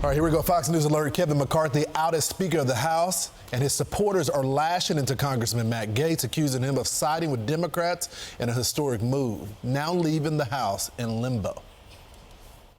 All right, here we go. Fox News alert. Kevin McCarthy out as Speaker of the House, and his supporters are lashing into Congressman Matt Gaetz, accusing him of siding with Democrats in a historic move, now leaving the House in limbo.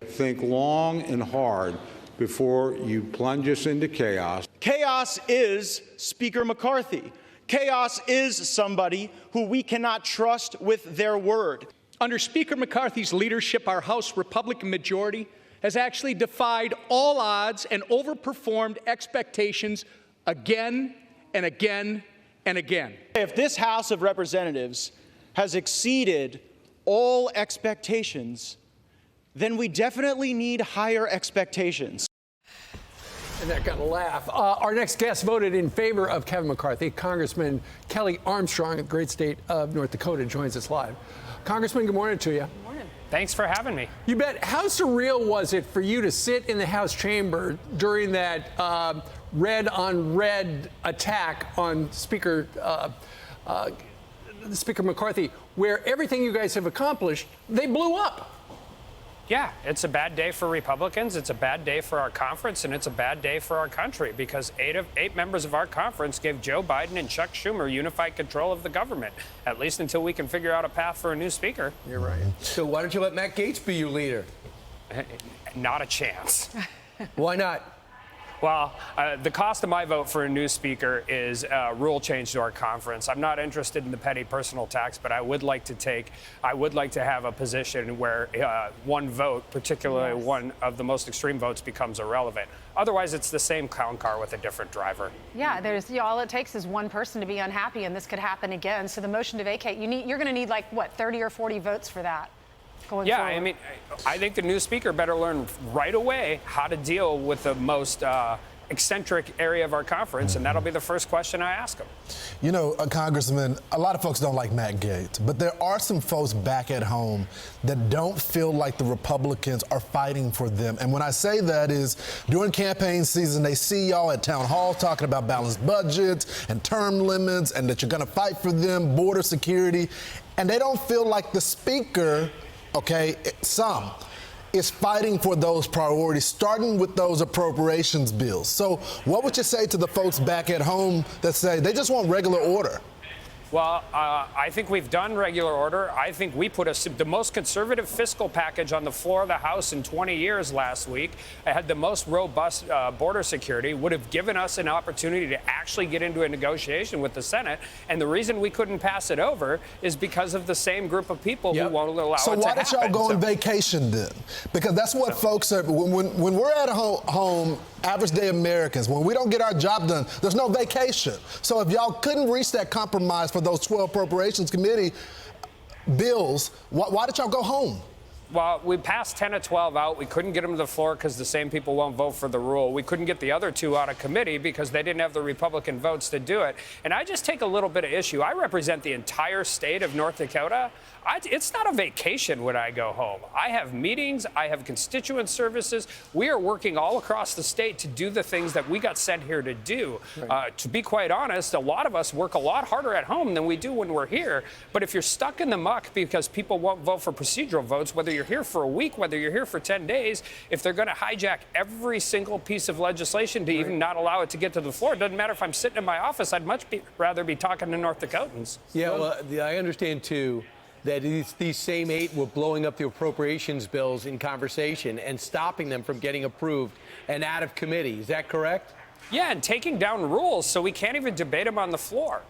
Think long and hard before you plunge us into chaos. Chaos is Speaker McCarthy. Chaos is somebody who we cannot trust with their word. Under Speaker McCarthy's leadership, our House Republican majority has actually defied all odds and overperformed expectations again and again and again. If this House of Representatives has exceeded all expectations, then we definitely need higher expectations. And that got a laugh. Our next guest voted in favor of Kevin McCarthy. Congressman Kelly Armstrong of the great state of North Dakota joins us live. Congressman, good morning to you. Good morning. Thanks for having me. You bet. How surreal was it for you to sit in the House chamber during that red-on-red attack on Speaker McCarthy, where everything you guys have accomplished, they blew up? Yeah, it's a bad day for Republicans, it's a bad day for our conference, and it's a bad day for our country because eight members of our conference gave Joe Biden and Chuck Schumer unified control of the government, at least until we can figure out a path for a new speaker. You're right. So why don't you let Matt Gaetz be your leader? Not a chance. Why not? Well, the cost of my vote for a new speaker is a rule change to our conference. I'm not interested in the petty personal tax, but I would like to have a position where one vote, particularly one of the most extreme votes, becomes irrelevant. Otherwise, it's the same clown car with a different driver. Yeah, all it takes is one person to be unhappy, and this could happen again. So the motion to vacate, you're going to need, like, what, 30 or 40 votes for that? Yeah, I mean, I think the new speaker better learn right away how to deal with the most eccentric area of our conference, and that'll be the first question I ask him. You know, Congressman, a lot of folks don't like Matt Gaetz, but there are some folks back at home that don't feel like the Republicans are fighting for them. And when I say that is during campaign season, they see y'all at town hall talking about balanced budgets and term limits and that you're going to fight for them, border security, and they don't feel like the speaker, some is fighting for those priorities, starting with those appropriations bills. So what would you say to the folks back at home that say they just want regular order? Well, I think we've done regular order. I think we put the most conservative fiscal package on the floor of the House in 20 years last week. I had the most robust border security, would have given us an opportunity to actually get into a negotiation with the Senate. And the reason we couldn't pass it over is because of the same group of people who won't allow it to happen. So why did y'all go on vacation then? Because that's what folks are, when we're at home, average day Americans, when we don't get our job done, there's no vacation. So if y'all couldn't reach that compromise for those 12 Appropriations Committee bills, why did y'all go home? Well, we passed 10 of 12 out. We couldn't get them to the floor because the same people won't vote for the rule. We couldn't get the other two out of committee because they didn't have the Republican votes to do it. And I just take a little bit of issue. I represent the entire state of North Dakota. It's not a vacation when I go home. I have meetings. I have constituent services. We are working all across the state to do the things that we got sent here to do. Right. To be quite honest, a lot of us work a lot harder at home than we do when we're here. But if you're stuck in the muck because people won't vote for procedural votes, whether you're here for a week, whether you're here for 10 days, if they're going to hijack every single piece of legislation to even not allow it to get to the floor, it doesn't matter if I'm sitting in my office. I'd much rather be talking to North Dakotans. Yeah, well, I understand, too, that these same 8 were blowing up the appropriations bills in conversation and stopping them from getting approved and out of committee. Is that correct? Yeah, and taking down rules so we can't even debate them on the floor.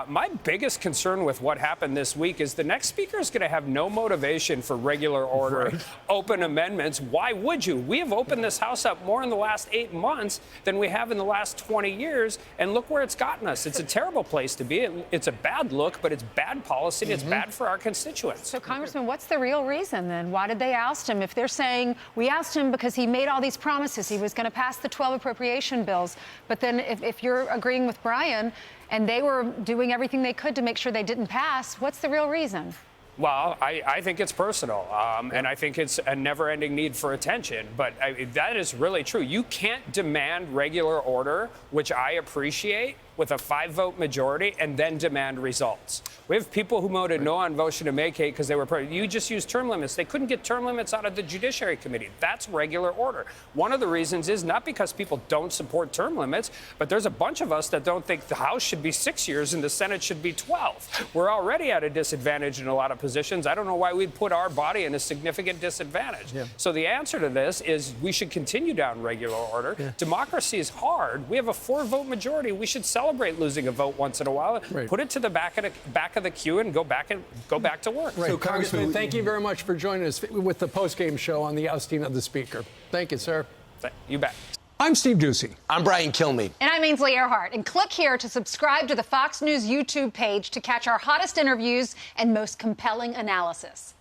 My biggest concern with what happened this week is the next speaker is going to have no motivation for regular order, open amendments. Why would you? We have opened this House up more in the last 8 months than we have in the last 20 years, and look where it's gotten us. It's a terrible place to be. It's a bad look, but it's bad policy, and it's bad for our constituents. So, Congressman, what's the real reason, then? Why did they oust him? If they're saying, we oust him because he made all these promises, he was going to pass the 12 appropriation bills, but then if you're agreeing with Brian and they were doing everything they could to make sure they didn't pass, what's the real reason? Well, I think it's personal, and I think it's a never-ending need for attention. But that is really true. You can't demand regular order, which I appreciate, with a 5-vote majority and then demand results. We have people who voted no on motion to vacate because they were you just used term limits. They couldn't get term limits out of the Judiciary Committee. That's regular order. One of the reasons is not because people don't support term limits, but there's a bunch of us that don't think the House should be 6 years and the Senate should be 12. We're already at a disadvantage in a lot of positions. I don't know why we'd put our body in a significant disadvantage. Yeah. So the answer to this is we should continue down regular order. Yeah. Democracy is hard. We have a 4-vote majority. We should celebrate losing a vote once in a while. Right. Put it to the back of the queue and go back to work. Right. So, Congressman, thank you very much for joining us with the post-game show on the ousting of the Speaker. Thank you, sir. You bet. I'm Steve Doocy. I'm Brian Kilmeade. And I'm Ainsley Earhart. And click here to subscribe to the Fox News YouTube page to catch our hottest interviews and most compelling analysis.